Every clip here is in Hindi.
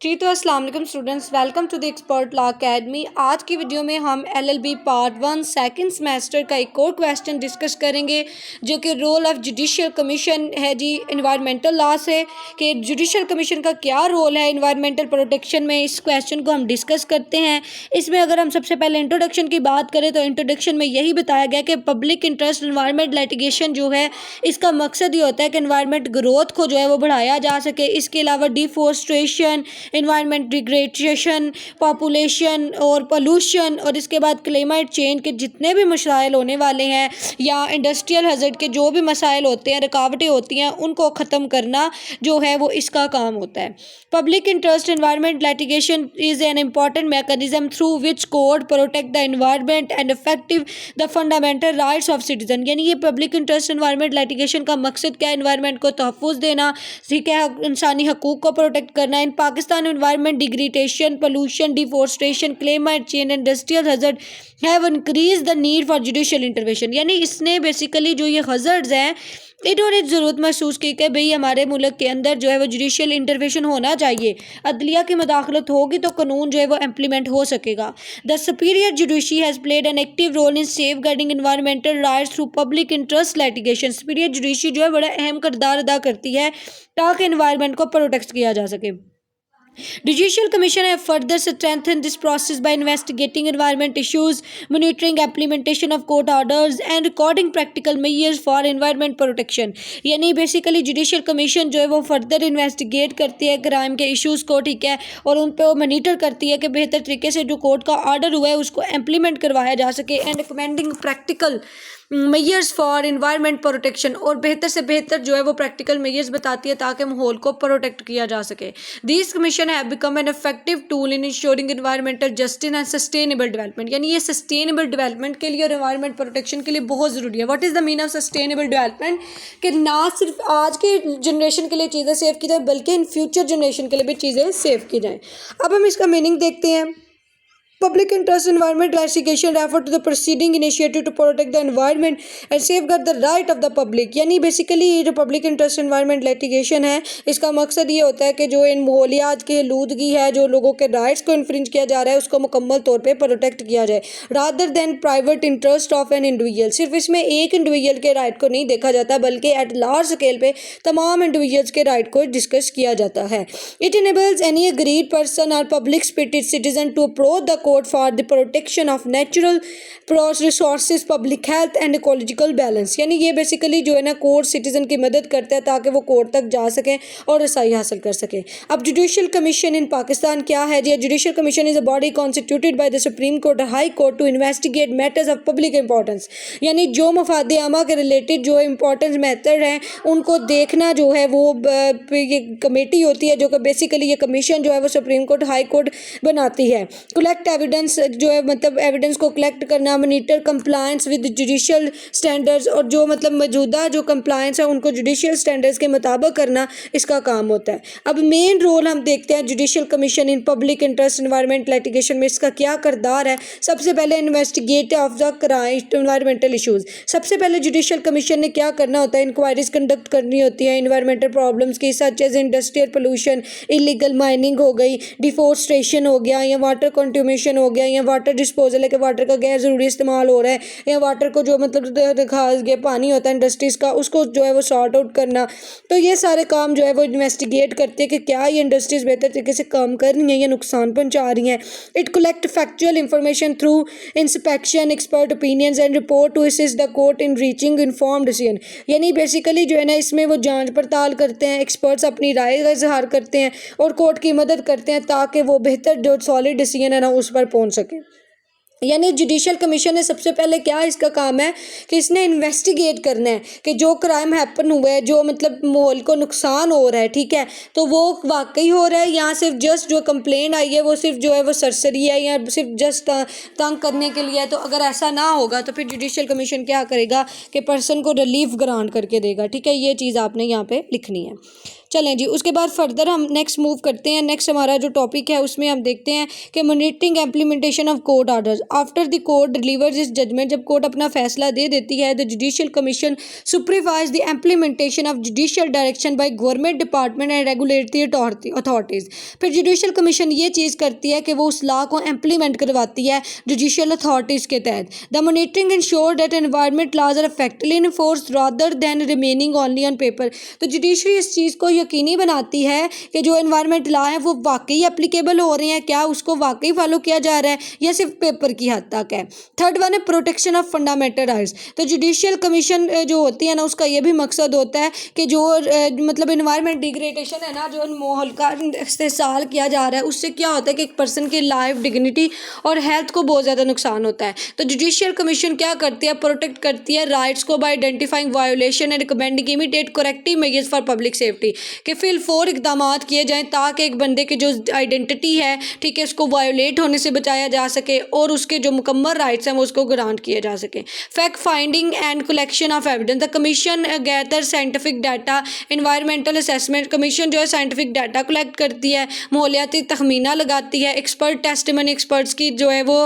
जी तो अस्सलाम वालेकुम students, welcome to the expert law academy. आज की वीडियो में हम एलएलबी पार्ट 1 सेकंड सेमेस्टर का एक और क्वेश्चन डिस्कस करेंगे जो कि रोल ऑफ जुडिशियल कमीशन है जी इन्वायरमेंटल लॉ से, कि जुडिशियल कमीशन का क्या रोल है इन्वायरमेंटल प्रोटेक्शन में। इस क्वेश्चन को हम डिस्कस करते हैं। इसमें अगर हम सबसे पहले इंट्रोडक्शन की बात करें तो इंट्रोडक्शन में यही बताया गया कि पब्लिक इंटरेस्ट इन्वायरमेंट लिटिगेशन जो है इसका मकसद ये होता है कि इन्वायरमेंट ग्रोथ को जो है वो बढ़ाया जा सके। इसके अलावा डिफोरेस्टेशन, इन्वायरमेंट डिग्रेडेशन, पॉपुलेशन और पोल्यूशन और इसके बाद क्लाइमेट चेंज के जितने भी मसाइल होने वाले हैं या इंडस्ट्रियल हज़ार्ड के जो भी मसाइल होते हैं, रुकावटें होती हैं, उनको ख़त्म करना जो है वो इसका काम होता है। Public interest environment litigation is an important mechanism through which court protect the environment and effective the fundamental rights of citizen. यानी ये पब्लिक इंटरेस्ट इन्वायरमेंट लिटिगेशन का मकसद क्या है? इन्वायरमेंट को तहफ़्फ़ुज़ देना, ठीक है, इंसानी हकूक़ को प्रोटेक्ट करना। इन Pakistan environment degradation, pollution, deforestation, climate change, industrial hazard have increased the need for judicial intervention। यानी इसने बेसिकली जो ये hazards हैं इन्होंने ज़रूरत महसूस की कि भाई हमारे मुल्क के अंदर जो है वो जुडिशियल इंटरवेंशन होना चाहिए, अदलिया की मदाखलत होगी तो कानून जो है वो इम्प्लीमेंट हो सकेगा। The superior judiciary has played an active role in safeguarding environmental rights through public interest litigation. Superior judiciary जो है बड़ा अहम किरदार अदा करती है ताकि इन्वायरमेंट को प्रोटेक्ट किया जा सके। Judicial Commission have further strengthened this process by investigating environment issues, monitoring implementation of court orders and recording practical measures for environment protection। यानी बेसिकली जुडिशियल कमीशन जो है वो फर्दर इन्वेस्टिगेट करती है क्राइम के इश्यूज़ को, ठीक है, और उन पर वो मॉनिटर करती है कि बेहतर तरीके से जो कोर्ट का ऑर्डर हुआ है उसको इम्प्लीमेंट करवाया जा सके and recommending practical measures for environment protection, और बेहतर से बेहतर जो है वो प्रैक्टिकल मेजर्स बताती है ताकि माहौल को प्रोटेक्ट किया जा सके। This commission have become an effective tool in ensuring environmental justice and sustainable development. यानी ये सस्टेनेबल डेवलपमेंट के लिए और इन्वायरमेंट प्रोटेक्शन के लिए बहुत ज़रूरी है। What is the mean of sustainable development? कि ना सिर्फ आज के जनरेशन के लिए चीज़ें सेव की जाए बल्कि इन फ्यूचर जनरेशन के लिए भी चीज़ें सेव की जाएँ। अब हम इसका मीनिंग देखते हैं। Public interest environment litigation refer to the proceeding initiated to protect the environment and safeguard the right of the public। यानी बेसिकली ये जो पब्लिक इंटरेस्ट एनवायरनमेंट लिटिगेशन है इसका मकसद ये होता है कि जो इन माहौलियात की आलूदगी है, जो लोगों के राइट्स को इन्फ्रिंज किया जा रहा है, उसको मुकम्मल तौर पे प्रोटेक्ट किया जाए rather than private interest of an individual. सिर्फ इसमें एक इंडिविजुअल के राइट को नहीं देखा जाता बल्कि एट लार्ज स्केल पे तमाम इंडिविजुअल्स के राइट को डिस्कस किया जाता है। It enables any aggrieved person और public spirited citizen to approach the court for the protection of natural resources, public health and ecological balance. यानी ये बेसिकली जो है ना कोर्ट सिटीजन की मदद करता है ताकि वो कोर्ट तक जा सकें और रसाई हासिल कर सकें। अब जुडिशियल कमीशन इन पाकिस्तान क्या है जी? Judicial commission is a body constituted by the supreme court और high court to investigate matters of public importance. यानी जो मफाद आमा के रिलेटेड जो इंपॉर्टेंस मैटर हैं उनको देखना जो है वो ये कमेटी होती है, जो कि बेसिकली ये कमीशन जो है वो सुप्रीम कोर्ट हाई कोर्ट बनाती है। कलेक्ट एविडेंस जो है मतलब एविडेंस को कलेक्ट करना, monitor compliance with judicial standards, और जो मतलब मौजूदा जो कंप्लायंस है उनको जुडिशियल स्टैंडर्ड्स के मुताबिक करना इसका काम होता है। अब मेन रोल हम देखते हैं judicial commission in public interest environment litigation में इसका क्या किरदार है। सबसे पहले investigate of the crime environmental issues. सबसे पहले जुडिशियल कमीशन ने क्या करना होता है? इंक्वायरीज कंडक्ट करनी होती है इन्वायरमेंटल प्रॉब्लम्स की, such as industrial pollution, illegal mining हो गई, डिफोरेस्टेशन हो गया, या वाटर कंट्यूमेशन हो गया, या वाटर डिस्पोजल है कि वाटर का गैर ज़रूरी इस्तेमाल हो रहा है, या वाटर को जो मतलब खास ये पानी होता है इंडस्ट्रीज़ का उसको जो है वो सॉर्ट आउट करना। तो ये सारे काम जो है वो इन्वेस्टिगेट करते हैं कि क्या ये इंडस्ट्रीज़ बेहतर तरीके से काम कर रही हैं या नुकसान पहुंचा रही हैं। It collect factual information through inspection, expert opinions and report to assist the court in reaching informed decision. यानी बेसिकली जो है ना इसमें वो जाँच पड़ताल करते हैं, एक्सपर्ट्स अपनी राय का इजहार करते हैं और कोर्ट की मदद करते हैं ताकि वो बेहतर जो सॉलिड डिसीजन है ना उस पर पहुँच सके। यानी जुडिशियल कमीशन ने सबसे पहले क्या इसका काम है कि इसने इन्वेस्टिगेट करना है कि जो क्राइम हैपन हुआ है, जो मतलब माहौल को नुकसान हो रहा है, ठीक है, तो वो वाकई हो रहा है या सिर्फ जस्ट जो कंप्लेंट आई है वो सिर्फ जो है वो सरसरी है या सिर्फ जस्ट तंग करने के लिए है। तो अगर ऐसा ना होगा तो फिर जुडिशियल कमीशन क्या करेगा कि पर्सन को रिलीफ ग्रांट करके देगा, ठीक है। ये चीज़ आपने यहाँ पे लिखनी है। चलें जी, उसके बाद फर्दर हम नेक्स्ट मूव करते हैं। नेक्स्ट हमारा जो टॉपिक है उसमें हम देखते हैं कि monitoring implementation of court orders after the court delivers इस जजमेंट। जब कोर्ट अपना फैसला दे देती है, the judicial commission supervise the implementation of judicial direction by government department and regulatory authorities. फिर जुडिशियल कमीशन ये चीज़ करती है कि वो उस लॉ को इम्प्लीमेंट करवाती है जुडिशियल अथॉरिटीज़ के तहत। The monitoring ensure that environment laws are effectively enforced rather than remaining only on paper. तो जुडिशरी इस चीज़ को यकीनी बनाती है कि जो एनवायरमेंट लॉ है वो वाकई एप्लीकेबल हो रहे हैं, क्या उसको वाकई फॉलो किया जा रहा है या सिर्फ पेपर की हद तक है। थर्ड वन है प्रोटेक्शन ऑफ फंडामेंटल राइट्स। तो जुडिशियल कमीशन जो होती है ना, उसका ये भी मकसद होता है कि जो मतलब एनवायरमेंट डिग्रेडेशन है ना, जो माहौल का इस्तेसाल किया जा रहा है, उससे क्या होता है कि एक पर्सन की लाइफ, डिग्निटी और हेल्थ को बहुत ज़्यादा नुकसान होता है। तो जुडिशियल कमीशन क्या करती है, प्रोटेक्ट करती है राइट्स को bye identifying violation and recommending immediate corrective measures for public safety, कि फिल फॉर इकदाम किए जाएँ ताकि एक बंदे की जो आइडेंटिटी है, ठीक है, उसको वायोलेट होने से बचाया जा सके और उसके जो मुकम्मल राइट्स हैं वो उसको ग्रांट किए जा सके। Fact finding and collection of evidence. The commission gather scientific data, environmental assessment. Commission जो है साइंटिफिक डाटा कलेक्ट करती है, माहौलियाती तखमीना लगाती है, एक्सपर्ट टेस्टिमनी, एक्सपर्ट्स की जो है वो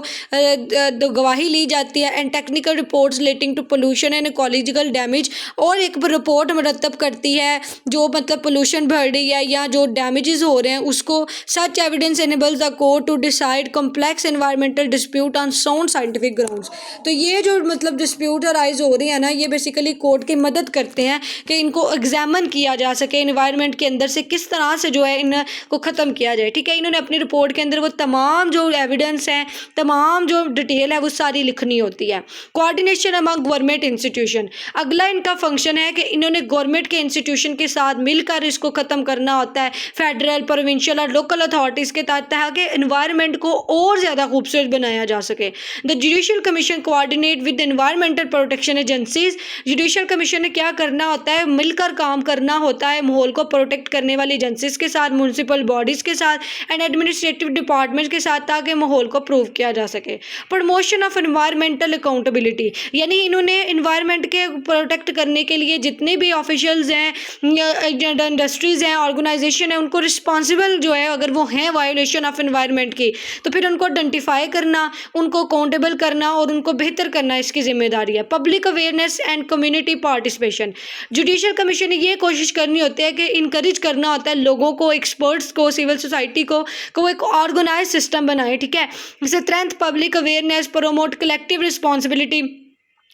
गवाही ली जाती है, and technical reports relating to pollution and ecological damage. और एक रिपोर्ट मुरतब करती है जो मतलब पोल्यूशन बढ़ रही है या जो डैमेजेस हो रहे हैं उसको। Such evidence enables the court to decide complex environmental dispute on sound scientific grounds. तो ये जो मतलब डिस्प्यूट अराइज हो रही है ना, ये बेसिकली कोर्ट की मदद करते हैं कि इनको एग्जामिन किया जा सके, एनवायरनमेंट के अंदर से किस तरह से जो है इनको ख़त्म किया जाए। ठीक है, इन्होंने अपनी रिपोर्ट के अंदर वो तमाम जो एविडेंस हैं, तमाम जो डिटेल है वो सारी लिखनी होती है। Coordination among government institution. अगला इनका फंक्शन है कि इन्होंने गवर्नमेंट के इंस्टीट्यूशन के साथ मिलकर इसको ख़त्म करना होता है, फेडरल, प्रोविंशियल और लोकल अथॉरिटीज़ के तहत, ताकि एनवायरनमेंट को और ज़्यादा खूबसूरत बनाया जा सके। The judicial commission coordinate with environmental protection agencies. Judicial commission ने क्या करना होता है, मिलकर काम करना होता है माहौल को प्रोटेक्ट करने वाली एजेंसीज के साथ, म्यूनसिपल बॉडीज़ के साथ एंड एडमिनिस्ट्रेटिव डिपार्टमेंट के साथ, ताकि माहौल को प्रूव किया जा सके। प्रमोशन ऑफ एनवायरमेंटल अकाउंटेबिलिटी, यानी इन्होंने एनवायरनमेंट के प्रोटेक्ट करने के लिए जितने भी ऑफिशियल्स हैं, इंडस्ट्रीज़ हैं, ऑर्गेनाइजेशन है, उनको रिस्पॉन्सिबल जो है अगर वो हैं वायोलेशन ऑफ एनवायरनमेंट की, तो फिर उनको आइडेंटिफाई करना, उनको अकाउंटेबल करना और उनको बेहतर करना इसकी जिम्मेदारी है। Public awareness and community participation. Judicial commission ने ये कोशिश करनी होती है कि इनकरेज करना होता है लोगों को, एक्सपर्ट्स को, सिविल सोसाइटी को वो एक ऑर्गेनाइज सिस्टम बनाए। ठीक है, strength public awareness, promote collective responsibility,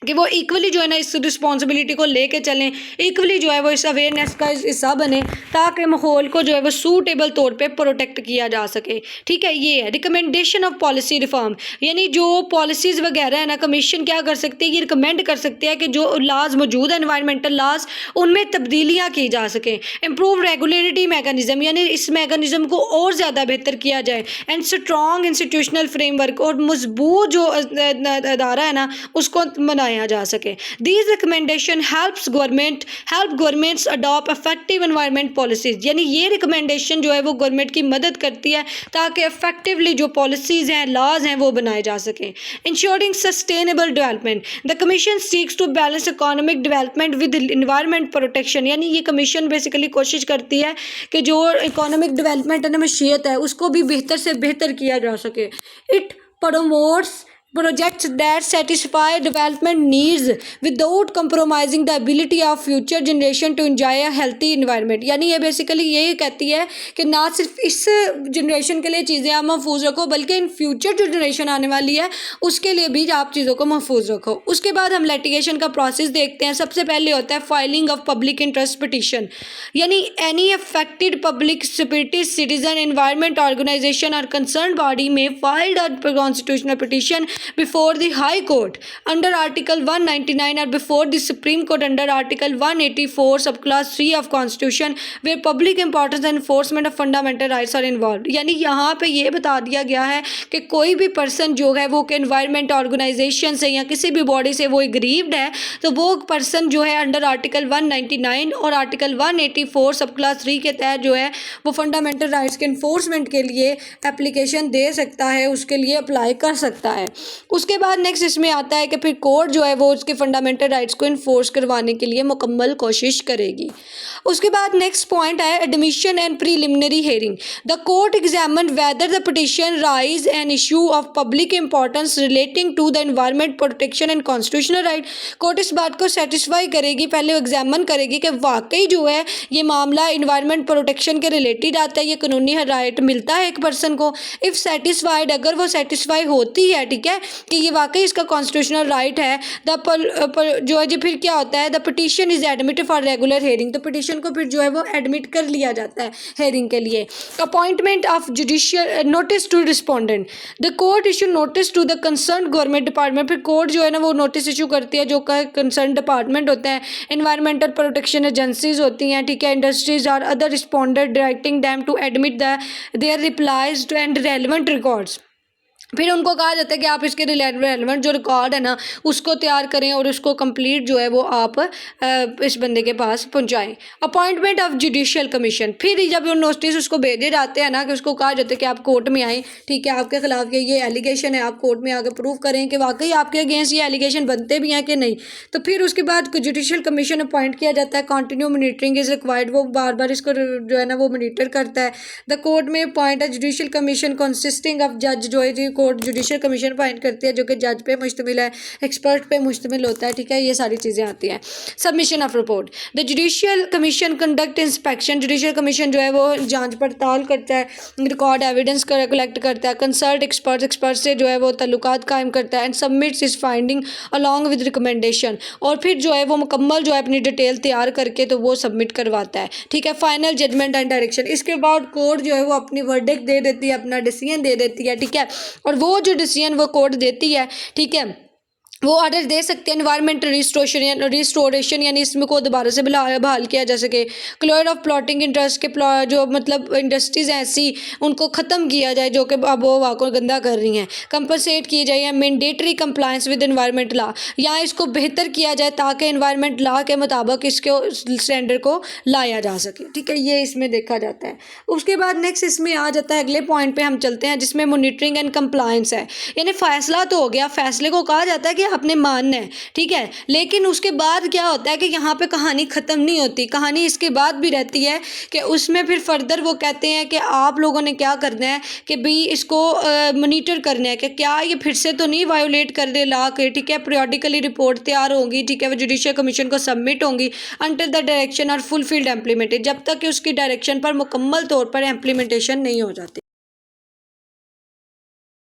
कि वो इक्वली जो है ना इस रिस्पॉन्सिबिलिटी को लेके चलें, इक्वली जो है वो इस अवेयरनेस का हिस्सा बने, ताकि माहौल को जो है वो सूटेबल तौर पे प्रोटेक्ट किया जा सके। ठीक है, ये है रिकमेंडेशन ऑफ पॉलिसी रिफॉर्म, यानी जो पॉलिसीज़ वगैरह है ना, कमीशन क्या कर सकती है, ये रिकमेंड कर सकते हैं कि जो लॉज मौजूद है एनवायरमेंटल लॉज, उनमें तब्दीलियाँ की जा सकें। इम्प्रूव रेगुलेटरी मैकेनिज़्म, यानी इस मैकेनिज़्म को और ज़्यादा बेहतर किया जाए। एंड स्ट्रॉन्ग इंस्टीट्यूशनल फ्रेमवर्क, और मजबूत जो अदारा है ना उसको बनाया जा सके। These recommendation help governments adopt effective environment policies, यानी ये रिकमेंडेशन जो है वो गवर्नमेंट की मदद करती है ताकि इफेक्टिवली जो पॉलिसीज़ हैं, लॉज हैं, वो बनाए जा सकें। Ensuring sustainable development, the commission seeks to balance economic development with environment protection, यानी ये कमीशन बेसिकली कोशिश करती है कि जो इकोनॉमिक डेवलपमेंट है ना, मशीयत है, उसको भी बेहतर से बेहतर किया जा सके। It promotes projects that satisfy development needs without compromising the ability of future generation to enjoy a healthy environment, यानी ये बेसिकली यही कहती है कि ना सिर्फ इस जनरेशन के लिए चीज़ें आप महफूज रखो, बल्कि इन फ्यूचर जो जनरेशन आने वाली है उसके लिए भी आप चीज़ों को महफूज रखो। उसके बाद हम लिटिगेशन का प्रोसेस देखते हैं। सबसे पहले होता है filing of public interest petition, यानी any affected public security citizen environment organization और कंसर्न बॉडी में filed a constitutional petition before the High Court under Article 199 or before the Supreme Court under Article 184 subclass 3 of Constitution where public importance and enforcement of fundamental rights are involved, यानी यहाँ पे ये बता दिया गया है कि कोई भी पर्सन जो है वो एनवायरमेंट ऑर्गेनाइजेशन से या किसी भी बॉडी से वो एग्रीव्ड है, तो वो पर्सन जो है अंडर आर्टिकल 199 और आर्टिकल 184 सबक्लास 3 के तहत जो है वो फंडामेंटल राइट्स के इन्फोर्समेंट के लिए एप्लीकेशन दे सकता है, उसके लिए अप्लाई कर सकता है। उसके बाद नेक्स्ट इसमें आता है कि फिर कोर्ट जो है वो उसके फंडामेंटल राइट्स को इन्फोर्स करवाने के लिए मुकम्मल कोशिश करेगी। उसके बाद नेक्स्ट पॉइंट है admission and preliminary hearing. The court examine whether the petition raise an issue of public importance relating to the environment protection and constitutional right. Court इस बात को सेटिस्फाई करेगी, पहले एग्जामिन करेगी कि वाकई जो है ये मामला इन्वायरमेंट प्रोटेक्शन के रिलेटेड आता है, ये कानूनी राइट मिलता है एक पर्सन को। इफ़ सेटिस्फाइड, अगर वो सेटिस्फाई होती है, ठीक है, कि ये वाकई इसका कॉन्स्टिट्यूशनल राइट है, जो है जी फिर क्या होता है, the petition is admitted for regular hearing. तो पिटिशन को फिर जो है वो एडमिट कर लिया जाता है हेयरिंग के लिए। Appointment of judicial notice to respondent. The court issue notice to the concern government department. फिर कोर्ट जो है ना वो नोटिस इशू करती है, जो का कंसर्न डिपार्टमेंट होता है, एनवायरमेंटल प्रोटेक्शन एजेंसीज होती हैं, ठीक है, इंडस्ट्रीज और other respondent, directing them to admit their replies and relevant records. फिर उनको कहा जाता है कि आप इसके रेलेवेंट जो रिकॉर्ड है ना उसको तैयार करें और उसको कंप्लीट जो है वो आप इस बंदे के पास पहुंचाएं। Appointment of judicial commission. फिर जब वो नोटिस उसको भेजे जाते हैं ना कि उसको कहा जाता है कि आप कोर्ट में आएँ, ठीक है, आपके खिलाफ ये एलिगेशन है, आप कोर्ट में आकर प्रूव करें कि वाकई आपके अगेंस्ट ये एलिगेशन बनते भी हैं कि नहीं। तो फिर उसके बाद जुडिशियल कमीशन अपॉइंट किया जाता है। कंटिन्यू मॉनिटरिंग इज रिक्वायर्ड, वो बार बार इसको जो है ना वो मॉनिटर करता है। द कोर्ट में अपॉइंट है जुडिशियल कमीशन कंसिस्टिंग ऑफ जज, जो है कोर्ट जुडिशियल कमीशन अपॉइंट करती है जो कि जज पे मुश्तमिल है, एक्सपर्ट पे मुश्तमिल होता है, ठीक है, ये सारी चीज़ें आती हैं। Submission of report. The judicial commission conduct inspection. Judicial commission जो है वो जांच पड़ताल करता है, रिकॉर्ड एविडेंस कलेक्ट करता है, कंसल्ट एक्सपर्ट से जो है वो तल्लुकात कायम करता है, एंड सबमिट्स इस फाइंडिंग अलॉन्ग विद रिकमेंडेशन। और फिर जो है वो मुकम्मल जो है अपनी डिटेल तैयार करके तो वो सबमिट करवाता है, ठीक है। Final judgement and direction. इसके बाद कोर्ट जो है वो अपनी वर्डिक्ट दे देती है, अपना डिसीजन दे देती है, ठीक है, और वो जो डिसीजन वो कोर्ट देती है, ठीक है, वो ऑर्डर दे सकते हैं एनवायरमेंटल रिस्टोरेशन यानी इसमें को दोबारा से बहाल किया जा सके। क्लोज ऑफ प्लॉटिंग इंटरेस्ट के जो मतलब इंडस्ट्रीज़ हैं ऐसी उनको ख़त्म किया जाए जो कि अब वो हवा को गंदा कर रही हैं, कंपनसेट किए जाए, या mandatory compliance with environment law, या इसको बेहतर किया जाए ताकि एनवायरमेंट लॉ के मुताबिक इसके स्टैंडर्ड को लाया जा सके, ठीक है, ये इसमें देखा जाता है। उसके बाद नेक्स्ट इसमें आ जाता है, अगले पॉइंट पर हम चलते हैं जिसमें मॉनिटरिंग एंड कंप्लायंस है। यानी फ़ैसला तो हो गया, फैसले को कहा जाता है कि आपने मानना है, ठीक है, लेकिन उसके बाद क्या होता है कि यहाँ पे कहानी ख़त्म नहीं होती, कहानी इसके बाद भी रहती है कि उसमें फिर फर्दर वो कहते हैं कि आप लोगों ने क्या करना है कि भाई इसको मॉनिटर करना है कि क्या ये फिर से तो नहीं वायोलेट कर दे लॉ के, ठीक है। पीरियडिकली रिपोर्ट तैयार होगी, ठीक है, वो जुडिशियल कमीशन को सबमिट होंगी अंटिल द डायरेक्शन और फुलफिल्ड इम्प्लीमेंटेड, जब तक कि उसकी डायरेक्शन पर मुकम्मल तौर पर इम्प्लीमेंटेशन नहीं हो जाती।